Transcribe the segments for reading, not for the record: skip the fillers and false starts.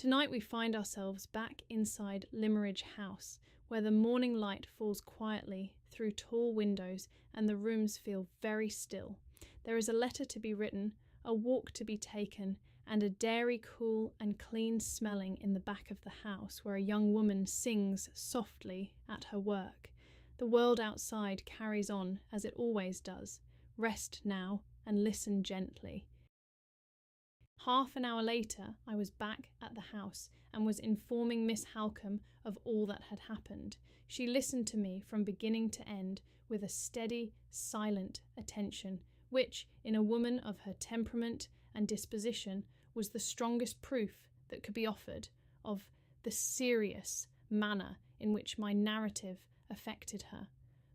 Tonight we find ourselves back inside Limmeridge House, where the morning light falls quietly through tall windows and the rooms feel very still. There is a letter to be written, a walk to be taken, and a dairy cool and clean smelling in the back of the house where a young woman sings softly at her work. The world outside carries on as it always does. Rest now and listen gently. Half an hour later, I was back at the house and was informing Miss Halcombe of all that had happened. She listened to me from beginning to end with a steady, silent attention, which, in a woman of her temperament and disposition, was the strongest proof that could be offered of the serious manner in which my narrative affected her.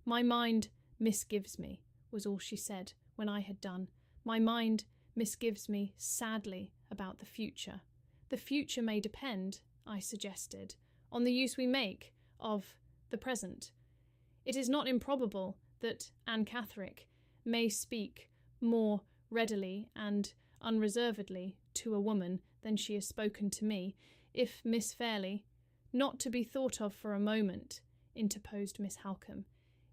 "My mind misgives me," was all she said when I had done. "My mind misgives me sadly about the future." "The future may depend," I suggested, "on the use we make of the present. It is not improbable that Anne Catherick may speak more readily and unreservedly to a woman than she has spoken to me, if Miss Fairley—" "Not to be thought of for a moment," interposed Miss Halcombe,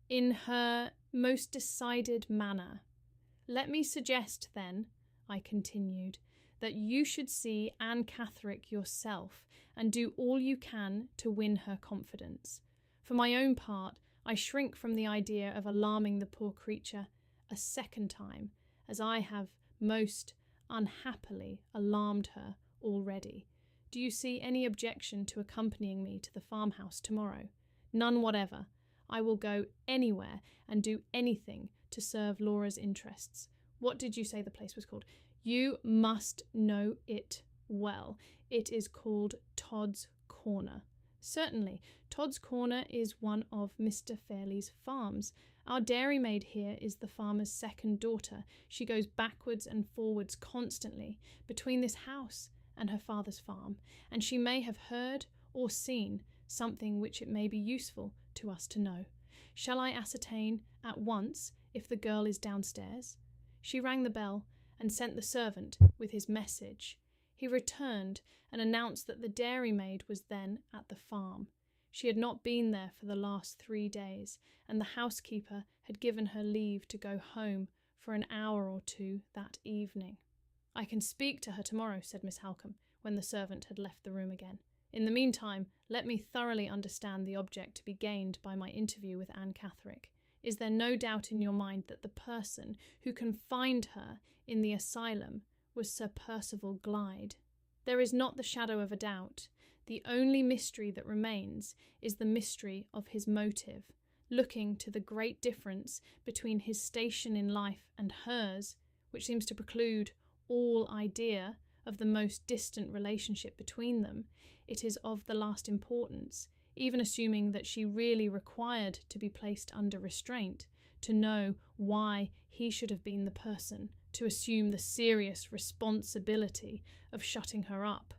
"in her most decided manner. Let me suggest, then," I continued, "that you should see Anne Catherick yourself and do all you can to win her confidence. For my own part, I shrink from the idea of alarming the poor creature a second time, as I have most unhappily alarmed her already. Do you see any objection to accompanying me to the farmhouse tomorrow?" "None whatever. I will go anywhere and do anything to serve Laura's interests. What did you say the place was called?" "You must know it well. It is called Todd's Corner." "Certainly. Todd's Corner is one of Mr. Fairley's farms. Our dairymaid here is the farmer's second daughter. She goes backwards and forwards constantly between this house and her father's farm, and she may have heard or seen something which it may be useful to us to know. Shall I ascertain at once if the girl is downstairs?" She rang the bell and sent the servant with his message. He returned and announced that the dairymaid was then at the farm. She had not been there for the last 3 days, and the housekeeper had given her leave to go home for an hour or two that evening. "I can speak to her tomorrow," said Miss Halcombe, when the servant had left the room again. "In the meantime, let me thoroughly understand the object to be gained by my interview with Anne Catherick. Is there no doubt in your mind that the person who confined her in the asylum was Sir Percival Glyde?" "There is not the shadow of a doubt. The only mystery that remains is the mystery of his motive. Looking to the great difference between his station in life and hers, which seems to preclude all idea of the most distant relationship between them, it is of the last importance, even assuming that she really required to be placed under restraint, to know why he should have been the person to assume the serious responsibility of shutting her up."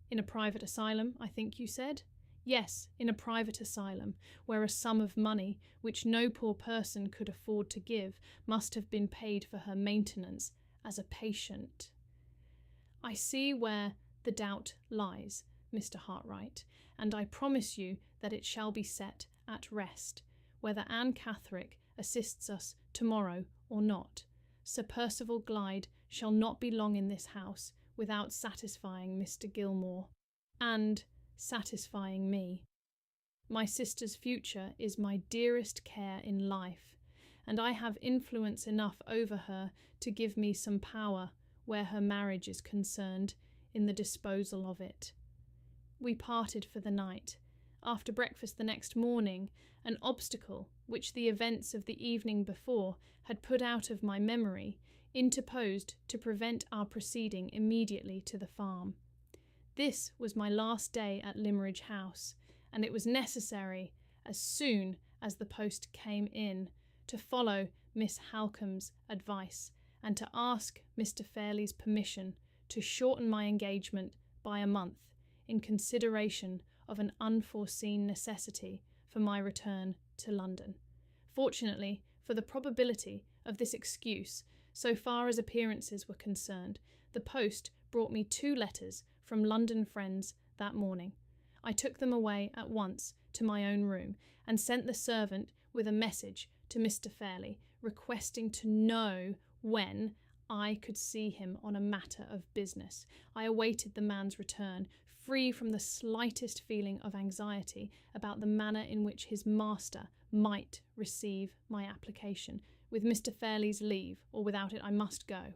"In a private asylum, I think you said?" "Yes, in a private asylum, where a sum of money, which no poor person could afford to give, must have been paid for her maintenance as a patient." "I see where the doubt lies, Mr. Hartright, and I promise you that it shall be set at rest, whether Anne Catherick assists us tomorrow or not. Sir Percival Glyde shall not be long in this house without satisfying Mr. Gilmore, and satisfying me. My sister's future is my dearest care in life, and I have influence enough over her to give me some power, where her marriage is concerned, in the disposal of it." We parted for the night. After breakfast the next morning, an obstacle which the events of the evening before had put out of my memory interposed to prevent our proceeding immediately to the farm. This was my last day at Limmeridge House, and it was necessary, as soon as the post came in, to follow Miss Halcombe's advice and to ask Mr. Fairley's permission to shorten my engagement by a month in consideration of an unforeseen necessity for my return to London. Fortunately for the probability of this excuse, so far as appearances were concerned, the post brought me 2 letters from London friends that morning. I took them away at once to my own room and sent the servant with a message to Mr. Fairley requesting to know when I could see him on a matter of business. I awaited the man's return, free from the slightest feeling of anxiety about the manner in which his master might receive my application. With Mr. Fairley's leave, or without it, I must go.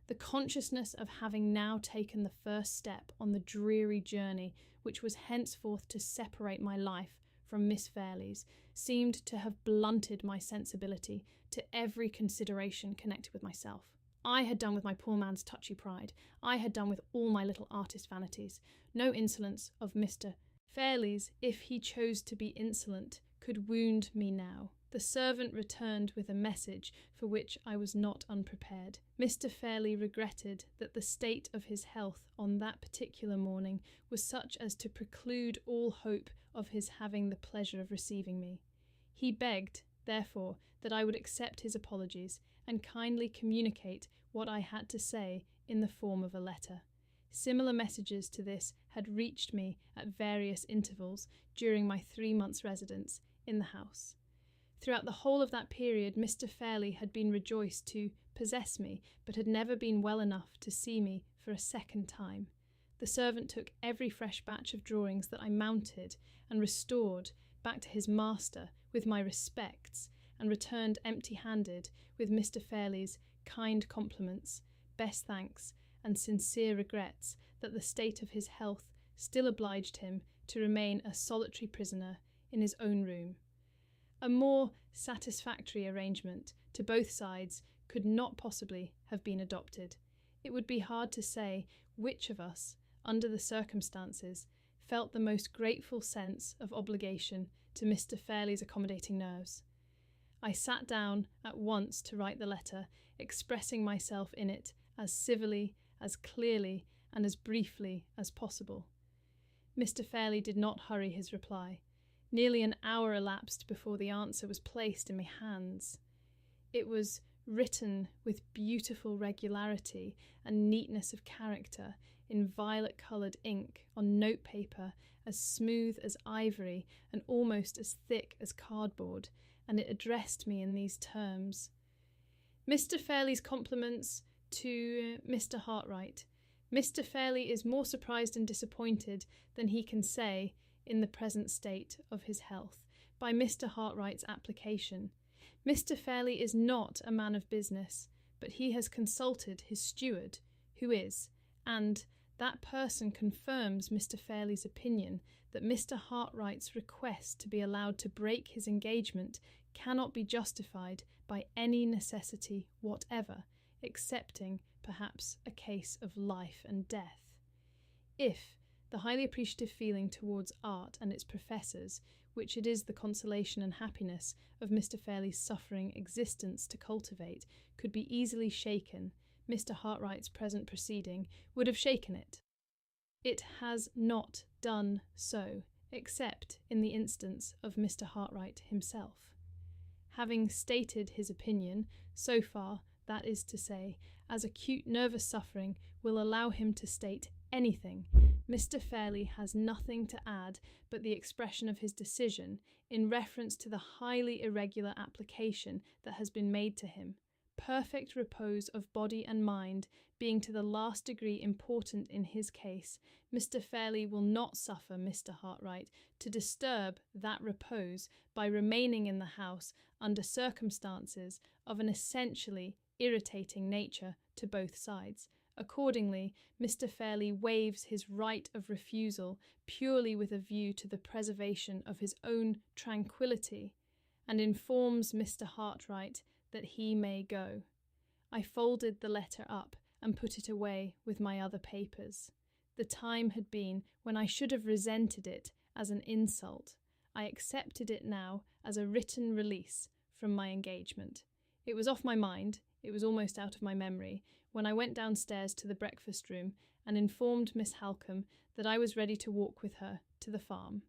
The consciousness of having now taken the first step on the dreary journey which was henceforth to separate my life from Miss Fairley's seemed to have blunted my sensibility to every consideration connected with myself. I had done with my poor man's touchy pride. I had done with all my little artist vanities. No insolence of Mr. Fairley's, if he chose to be insolent, could wound me now. The servant returned with a message for which I was not unprepared. Mr. Fairley regretted that the state of his health on that particular morning was such as to preclude all hope of his having the pleasure of receiving me. He begged, therefore, that I would accept his apologies and kindly communicate what I had to say in the form of a letter. Similar messages to this had reached me at various intervals during my 3 months' residence in the house. Throughout the whole of that period, Mr. Fairley had been rejoiced to possess me, but had never been well enough to see me for a second time. The servant took every fresh batch of drawings that I mounted and restored back to his master with my respects, and returned empty-handed with Mr. Fairley's kind compliments, best thanks, and sincere regrets that the state of his health still obliged him to remain a solitary prisoner in his own room. A more satisfactory arrangement to both sides could not possibly have been adopted. It would be hard to say which of us, under the circumstances, felt the most grateful sense of obligation to Mr. Fairley's accommodating nerves. I sat down at once to write the letter, expressing myself in it as civilly, as clearly, and as briefly as possible. Mr. Fairley did not hurry his reply. Nearly an hour elapsed before the answer was placed in my hands. It was written with beautiful regularity and neatness of character in violet-coloured ink on notepaper as smooth as ivory and almost as thick as cardboard, and it addressed me in these terms. Mr. Fairley's compliments to Mr. Hartright. Mr. Fairley is more surprised and disappointed than he can say in the present state of his health by Mr. Hartright's application. Mr. Fairley is not a man of business, but he has consulted his steward, who is, and that person confirms Mr. Fairley's opinion that Mr. Hartright's request to be allowed to break his engagement cannot be justified by any necessity whatever, excepting, perhaps, a case of life and death. If the highly appreciative feeling towards art and its professors, which it is the consolation and happiness of Mr. Fairley's suffering existence to cultivate, could be easily shaken, Mr. Hartright's present proceeding would have shaken it. It has not done so, except in the instance of Mr. Hartright himself. Having stated his opinion, so far, that is to say, as acute nervous suffering will allow him to state anything, Mr. Fairley has nothing to add but the expression of his decision in reference to the highly irregular application that has been made to him. Perfect repose of body and mind being to the last degree important in his case, Mr. Fairley will not suffer Mr. Hartright to disturb that repose by remaining in the house under circumstances of an essentially irritating nature to both sides. Accordingly, Mr. Fairley waives his right of refusal purely with a view to the preservation of his own tranquillity, and informs Mr. Hartright that he may go. I folded the letter up and put it away with my other papers. The time had been when I should have resented it as an insult. I accepted it now as a written release from my engagement. It was off my mind, it was almost out of my memory, when I went downstairs to the breakfast room and informed Miss Halcombe that I was ready to walk with her to the farm.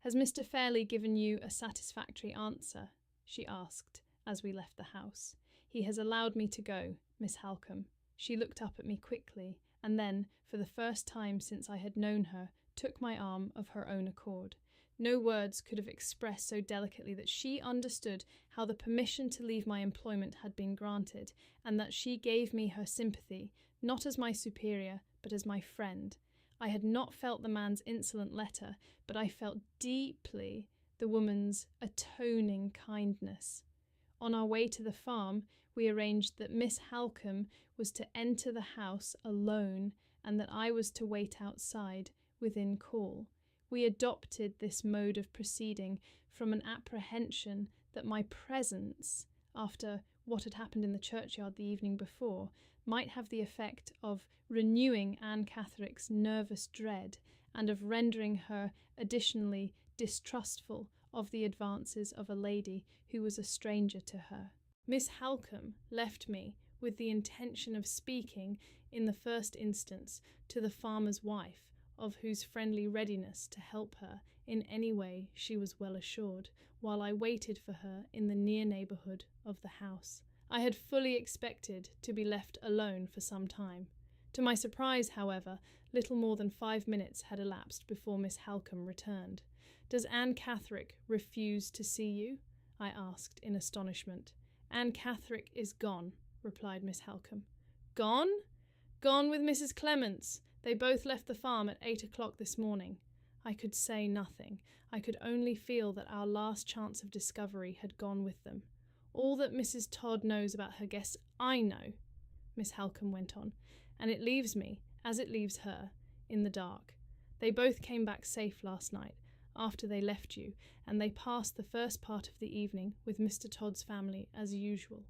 "Has Mr. Fairley given you a satisfactory answer?" she asked as we left the house. "He has allowed me to go, Miss Halcombe." She looked up at me quickly and then, for the first time since I had known her, took my arm of her own accord. No words could have expressed so delicately that she understood how the permission to leave my employment had been granted, and that she gave me her sympathy, not as my superior, but as my friend. I had not felt the man's insolent letter, but I felt deeply the woman's atoning kindness. On our way to the farm, we arranged that Miss Halcombe was to enter the house alone, and that I was to wait outside, within call. We adopted this mode of proceeding from an apprehension that my presence, after what had happened in the churchyard the evening before, might have the effect of renewing Anne Catherick's nervous dread, and of rendering her additionally distrustful of the advances of a lady who was a stranger to her. Miss Halcombe left me with the intention of speaking, in the first instance, to the farmer's wife, of whose friendly readiness to help her in any way she was well assured, while I waited for her in the near neighbourhood of the house. I had fully expected to be left alone for some time. To my surprise, however, little more than 5 minutes had elapsed before Miss Halcombe returned. "Does Anne Catherick refuse to see you?" I asked in astonishment. "Anne Catherick is gone," replied Miss Halcombe. "Gone?" "Gone with Mrs. Clements. They both left the farm at 8 o'clock this morning." I could say nothing. I could only feel that our last chance of discovery had gone with them. "All that Mrs. Todd knows about her guests I know," Miss Halcombe went on, "and it leaves me, as it leaves her, in the dark. They both came back safe last night, after they left you, and they passed the first part of the evening with Mr. Todd's family as usual.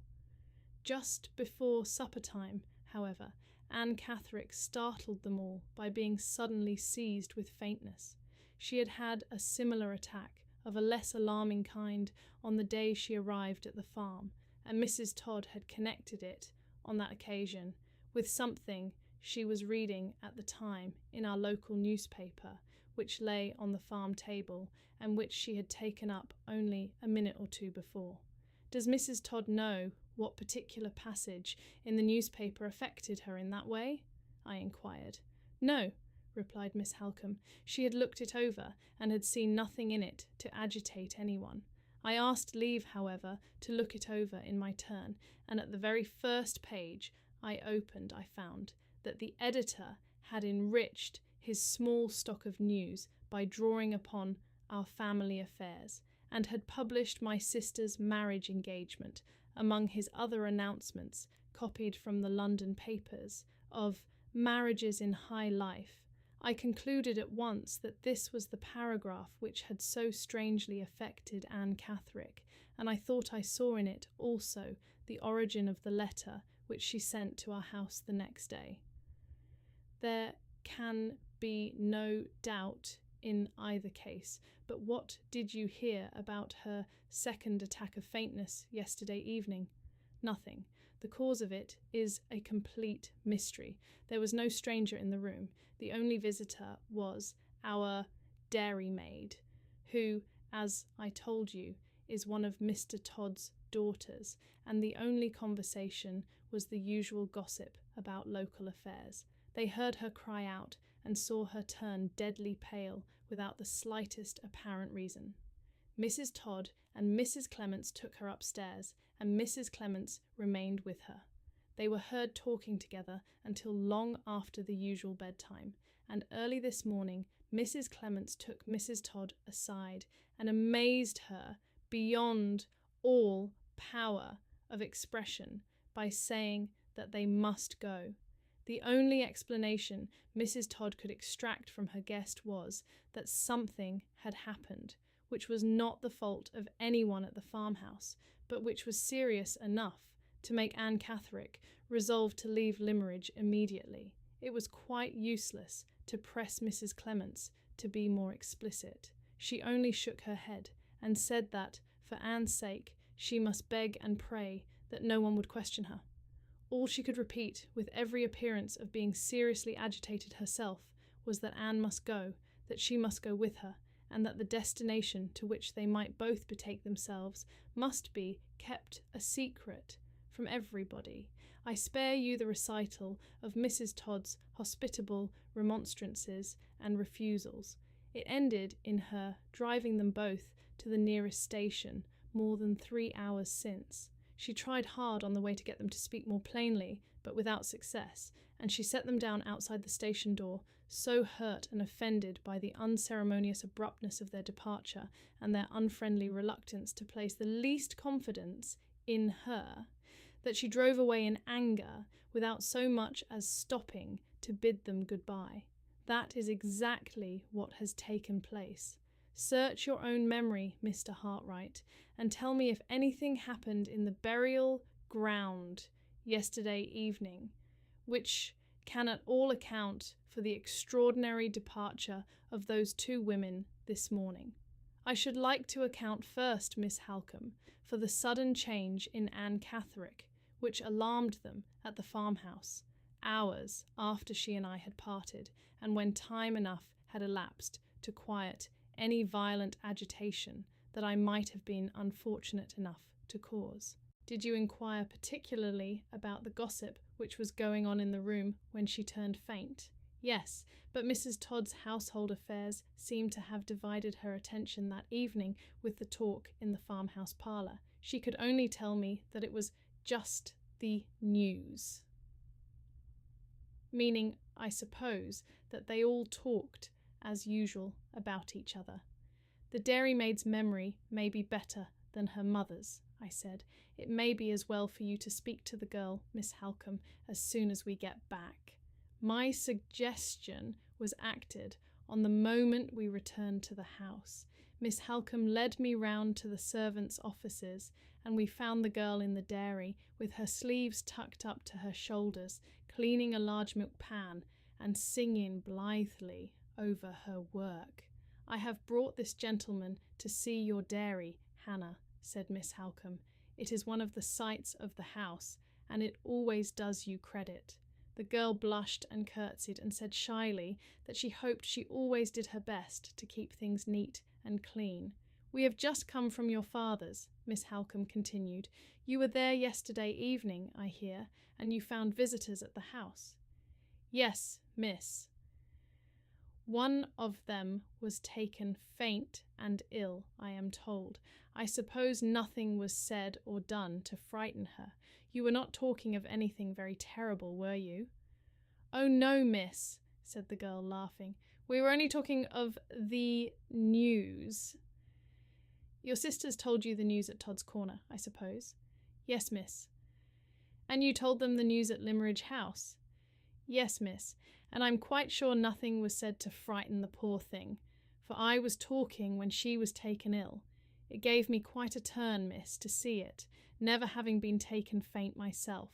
Just before supper time, however, Anne Catherick startled them all by being suddenly seized with faintness. She had had a similar attack, of a less alarming kind, on the day she arrived at the farm, and Mrs. Todd had connected it, on that occasion, with something she was reading at the time in our local newspaper, which lay on the farm table, and which she had taken up only a minute or two before. "Does Mrs. Todd know what particular passage in the newspaper affected her in that way?" I inquired. "No," replied Miss Halcombe. "She had looked it over, and had seen nothing in it to agitate anyone. I asked leave, however, to look it over in my turn, and at the very first page I opened I found that the editor had enriched his small stock of news by drawing upon our family affairs, and had published my sister's marriage engagement among his other announcements, copied from the London papers, of marriages in high life. I concluded at once that this was the paragraph which had so strangely affected Anne Catherick, and I thought I saw in it also the origin of the letter which she sent to our house the next day. There can be no doubt in either case, but what did you hear about her second attack of faintness yesterday evening?" "Nothing. The cause of it is a complete mystery. There was no stranger in the room. The only visitor was our dairymaid, who, as I told you, is one of Mr. Todd's daughters, and the only conversation was the usual gossip about local affairs. They heard her cry out, and saw her turn deadly pale without the slightest apparent reason. Mrs. Todd and Mrs. Clements took her upstairs, and Mrs. Clements remained with her. They were heard talking together until long after the usual bedtime, and early this morning Mrs. Clements took Mrs. Todd aside and amazed her beyond all power of expression by saying that they must go. The only explanation Mrs. Todd could extract from her guest was that something had happened, which was not the fault of anyone at the farmhouse, but which was serious enough to make Anne Catherick resolve to leave Limmeridge immediately. It was quite useless to press Mrs. Clements to be more explicit. She only shook her head, and said that, for Anne's sake, she must beg and pray that no one would question her. All she could repeat, with every appearance of being seriously agitated herself, was that Anne must go, that she must go with her, and that the destination to which they might both betake themselves must be kept a secret from everybody. I spare you the recital of Mrs. Todd's hospitable remonstrances and refusals. It ended in her driving them both to the nearest station more than 3 hours since. She tried hard on the way to get them to speak more plainly, but without success, and she set them down outside the station door, so hurt and offended by the unceremonious abruptness of their departure and their unfriendly reluctance to place the least confidence in her, that she drove away in anger without so much as stopping to bid them goodbye. That is exactly what has taken place. Search your own memory, Mr. Hartright, and tell me if anything happened in the burial ground yesterday evening, which can at all account for the extraordinary departure of those two women this morning. I should like to account first, Miss Halcombe, for the sudden change in Anne Catherick, which alarmed them at the farmhouse, hours after she and I had parted, and when time enough had elapsed to quiet any violent agitation that I might have been unfortunate enough to cause. Did you inquire particularly about the gossip which was going on in the room when she turned faint? Yes, but Mrs. Todd's household affairs seemed to have divided her attention that evening with the talk in the farmhouse parlour. She could only tell me that it was just the news. Meaning, I suppose, that they all talked, as usual, about each other. The dairymaid's memory may be better than her mother's, I said. It may be as well for you to speak to the girl, Miss Halcombe, as soon as we get back. My suggestion was acted on the moment we returned to the house. Miss Halcombe led me round to the servants' offices, and we found the girl in the dairy, with her sleeves tucked up to her shoulders, cleaning a large milk pan and singing blithely over her work. I have brought this gentleman to see your dairy, Hannah, said Miss Halcombe. It is one of the sights of the house, and it always does you credit. The girl blushed and curtsied and said shyly that she hoped she always did her best to keep things neat and clean. We have just come from your father's, Miss Halcombe continued. You were there yesterday evening, I hear, and you found visitors at the house. Yes, miss. One of them was taken faint and ill, I am told. I suppose nothing was said or done to frighten her. You were not talking of anything very terrible, were you? Oh, no, miss, said the girl, laughing. We were only talking of the news. Your sisters told you the news at Todd's Corner, I suppose? Yes, miss. And you told them the news at Limmeridge House? Yes, miss, and I'm quite sure nothing was said to frighten the poor thing, for I was talking when she was taken ill. It gave me quite a turn, miss, to see it, never having been taken faint myself.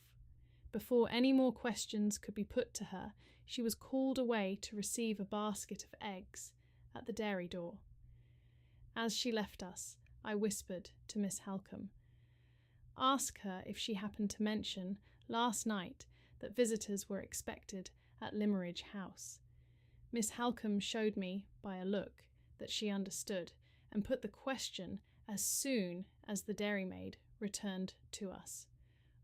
Before any more questions could be put to her, she was called away to receive a basket of eggs at the dairy door. As she left us, I whispered to Miss Halcombe, ask her if she happened to mention last night that visitors were expected at Limmeridge House. Miss Halcombe showed me by a look that she understood, and put the question as soon as the dairymaid returned to us.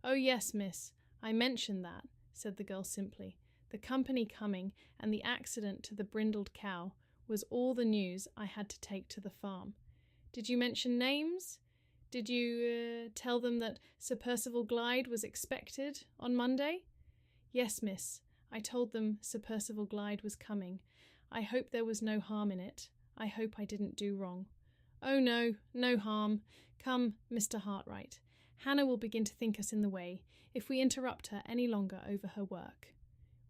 Oh yes, miss, I mentioned that, said the girl simply. The company coming and the accident to the brindled cow was all the news I had to take to the farm. Did you mention names? Did you tell them that Sir Percival Glyde was expected on Monday? Yes, miss. I told them Sir Percival Glyde was coming. I hope there was no harm in it. I hope I didn't do wrong. Oh no, no harm. Come, Mr. Hartright. Hannah will begin to think us in the way if we interrupt her any longer over her work.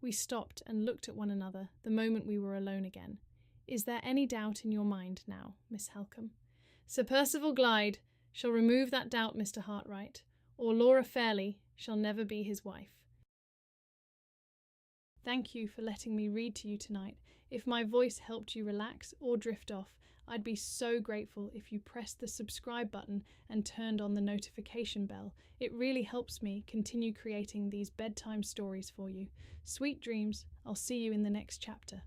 We stopped and looked at one another the moment we were alone again. Is there any doubt in your mind now, Miss Halcombe? Sir Percival Glyde shall remove that doubt, Mr. Hartright, or Laura Fairley shall never be his wife. Thank you for letting me read to you tonight. If my voice helped you relax or drift off, I'd be so grateful if you pressed the subscribe button and turned on the notification bell. It really helps me continue creating these bedtime stories for you. Sweet dreams. I'll see you in the next chapter.